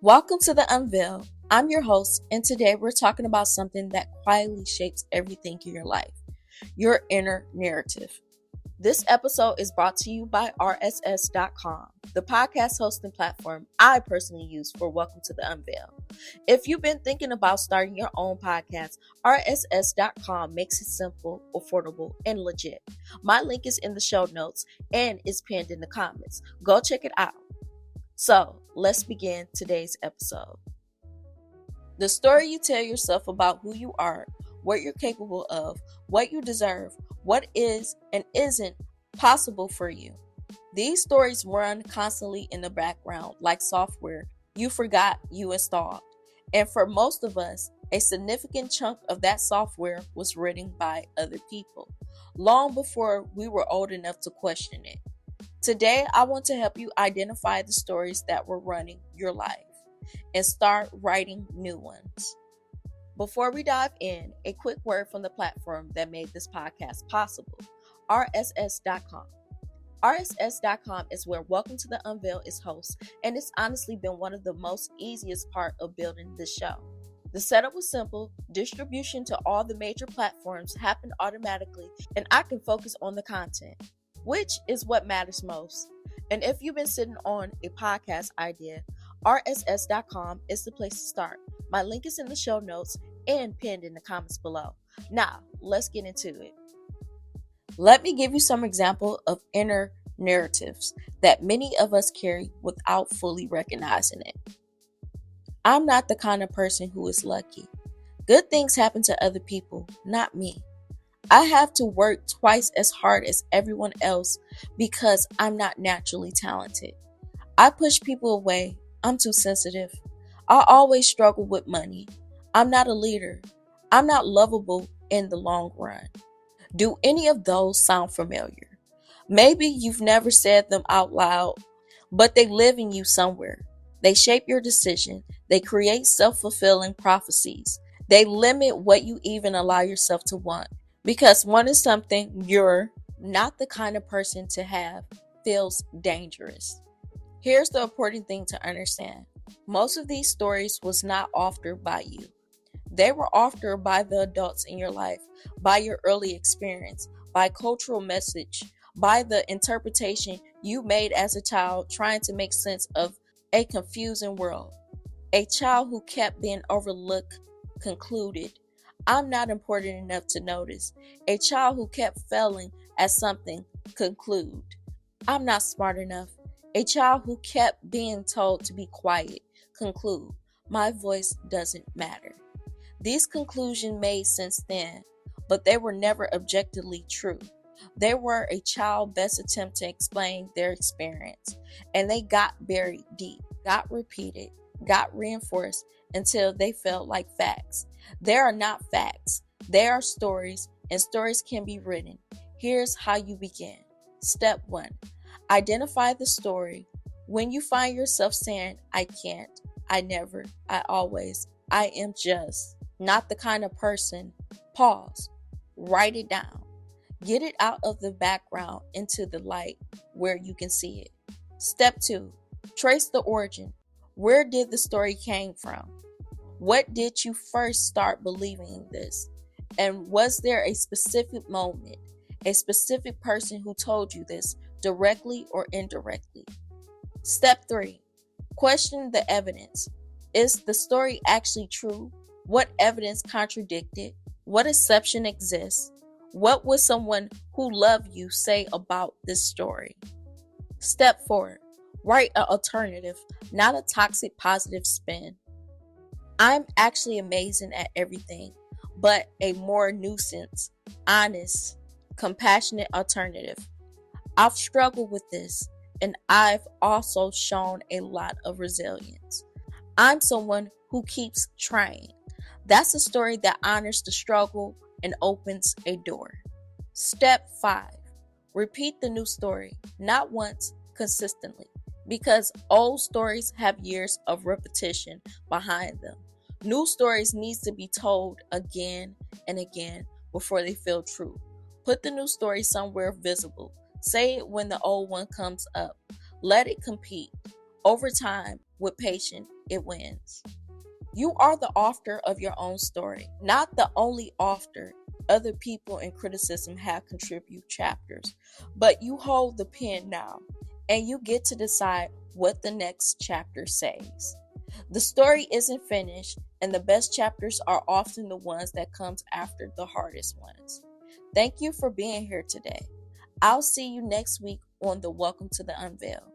Welcome to The Unveil. I'm your host, and today we're talking about something that quietly shapes everything in your life, your inner narrative. This episode is brought to you by RSS.com, the podcast hosting platform I personally use for Welcome to The Unveil. If you've been thinking about starting your own podcast, RSS.com makes it simple, affordable, and legit. My link is in the show notes and is pinned in the comments. Go check it out. So, let's begin today's episode. The story you tell yourself about who you are, what you're capable of, what you deserve, what is and isn't possible for you. These stories run constantly in the background like software you forgot you installed. And for most of us, a significant chunk of that software was written by other people, long before we were old enough to question it. Today, I want to help you identify the stories that were running your life and start writing new ones. Before we dive in, a quick word from the platform that made this podcast possible, RSS.com. RSS.com is where Welcome to the Unveil is hosted, and it's honestly been one of the most easiest part of building this show. The setup was simple, distribution to all the major platforms happened automatically, and I can focus on the content, which is what matters most. And if you've been sitting on a podcast idea, RSS.com is the place to start. My link is in the show notes and pinned in the comments below. Now, let's get into it. Let me give you some example of inner narratives that many of us carry without fully recognizing it. I'm not the kind of person who is lucky. Good things happen to other people, not me. I have to work twice as hard as everyone else because I'm not naturally talented. I push people away. I'm too sensitive. I always struggle with money. I'm not a leader. I'm not lovable in the long run. Do any of those sound familiar? Maybe you've never said them out loud, but they live in you somewhere. They shape your decision. They create self-fulfilling prophecies. They limit what you even allow yourself to want. Because wanting something you're not the kind of person to have feels dangerous. Here's the important thing to understand. Most of these stories was not authored by you. They were authored by the adults in your life, by your early experience, by cultural message, by the interpretation you made as a child trying to make sense of a confusing world. A child who kept being overlooked concluded, I'm not important enough to notice. A child who kept failing at something conclude, I'm not smart enough. A child who kept being told to be quiet conclude, my voice doesn't matter. These conclusions made sense then, but they were never objectively true. They were a child's best attempt to explain their experience, and they got buried deep, got repeated, got reinforced until they felt like facts. They are not facts. They are stories, and stories can be written. Here's how you begin. Step 1. Identify the story. When you find yourself saying, I can't, I never, I always, I am just not the kind of person, pause. Write it down. Get it out of the background into the light where you can see it. Step 2. Trace the origin. Where did the story came from? What did you first start believing in this? And was there a specific moment, a specific person who told you this, directly or indirectly? Step 3. Question the evidence. Is the story actually true? What evidence contradicted? What exception exists? What would someone who loved you say about this story? Step 4. Write an alternative, not a toxic positive spin. I'm actually amazing at everything, but a more nuisance, honest, compassionate alternative. I've struggled with this, and I've also shown a lot of resilience. I'm someone who keeps trying. That's a story that honors the struggle and opens a door. Step 5. Repeat the new story, not once, consistently, because old stories have years of repetition behind them. New stories need to be told again and again before they feel true. Put the new story somewhere visible. Say it when the old one comes up. Let it compete. Over time, with patience, it wins. You are the author of your own story, not the only author. Other people in criticism have contributed chapters, but you hold the pen now, and you get to decide what the next chapter says. The story isn't finished, and the best chapters are often the ones that comes after the hardest ones. Thank you for being here today. I'll see you next week on the Welcome to the Unveil.